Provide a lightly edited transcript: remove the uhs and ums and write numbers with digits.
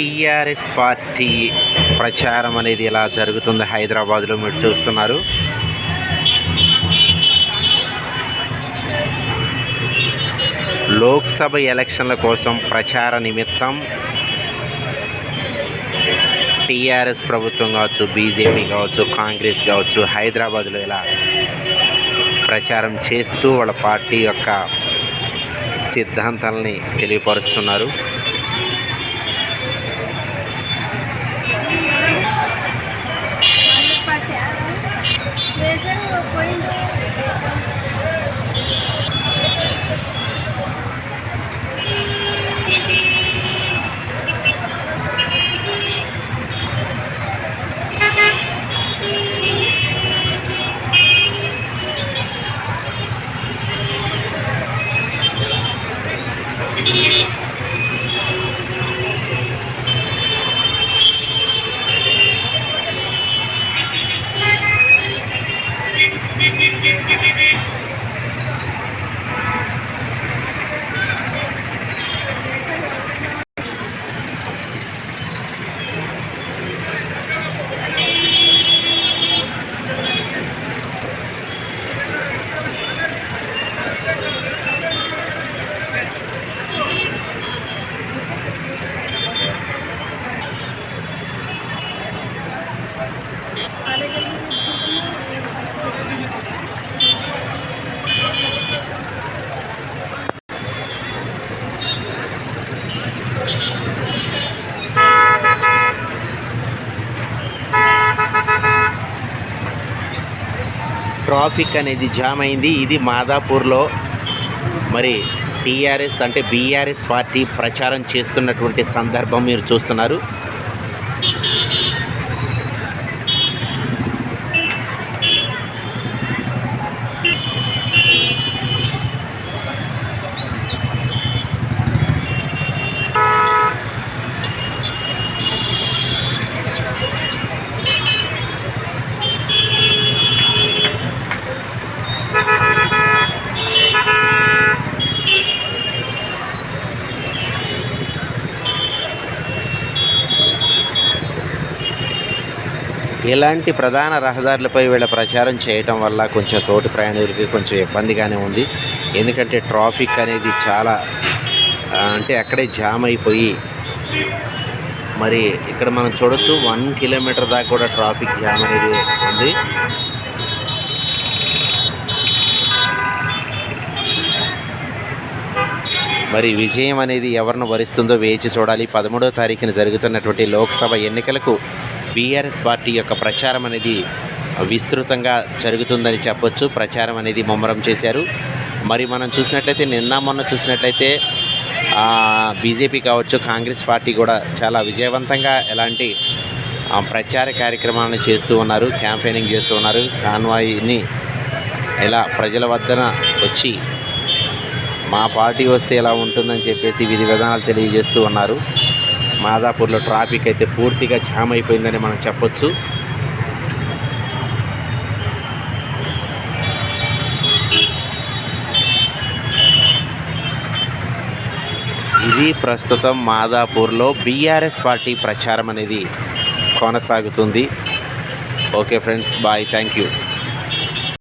TRS party ప్రచారం అనేది ఇలా జరుగుతుంది హైదరాబాద్లో మీరు చూస్తున్నారు. లోక్సభ ఎలక్షన్ల కోసం ప్రచార నిమిత్తం టీఆర్ఎస్ ప్రభుత్వం కావచ్చు, బీజేపీ కావచ్చు, కాంగ్రెస్ కావచ్చు, హైదరాబాద్లో ఇలా ప్రచారం చేస్తూ వాళ్ళ పార్టీ యొక్క సిద్ధాంతాలని తెలియపరుస్తున్నారు. ట్రాఫిక్ అనేది జామ్ అయింది. ఇది మాదాపూర్లో మరి టీఆర్ఎస్ అంటే బీఆర్ఎస్ పార్టీ ప్రచారం చేస్తున్నటువంటి సందర్భం మీరు చూస్తున్నారు. ఇలాంటి ప్రధాన రహదారులపై వీళ్ళ ప్రచారం చేయటం వల్ల కొంచెం తోటి ప్రయాణికులకి కొంచెం ఇబ్బందిగానే ఉంది. ఎందుకంటే ట్రాఫిక్ అనేది చాలా అంటే అక్కడే జామ్ అయిపోయి మరి ఇక్కడ మనం చూడొచ్చు 1 కిలోమీటర్ దాకా కూడా ట్రాఫిక్ జామ్ అనేది ఉంది. మరి విజయం అనేది ఎవరిని వరిస్తుందో వేచి చూడాలి. 13వ తారీఖున జరుగుతున్నటువంటి లోక్సభ ఎన్నికలకు బీఆర్ఎస్ పార్టీ యొక్క ప్రచారం అనేది విస్తృతంగా జరుగుతుందని చెప్పొచ్చు. ప్రచారం అనేది ముమ్మరం చేశారు. మరి మనం చూసినట్లయితే నిన్న మొన్న చూసినట్లయితే బీజేపీ కావచ్చు, కాంగ్రెస్ పార్టీ కూడా చాలా విజయవంతంగా ఎలాంటి ప్రచార కార్యక్రమాలను చేస్తూ ఉన్నారు, క్యాంపెయినింగ్ చేస్తూ ఉన్నారు. కాన్వాయ్ని ఇలా ప్రజల వద్దన వచ్చి మా పార్టీ వస్తే ఎలా ఉంటుందని చెప్పేసి విధి విధానాలు తెలియజేస్తూ ఉన్నారు. మాదాపూర్లో ట్రాఫిక్ అయితే పూర్తిగా జామ్ అయిపోయిందని మనం చెప్పొచ్చు. ఇది ప్రస్తుతం మాదాపూర్లో బీఆర్ఎస్ పార్టీ ప్రచారం అనేది కొనసాగుతుంది. Okay friends, bye, thank you.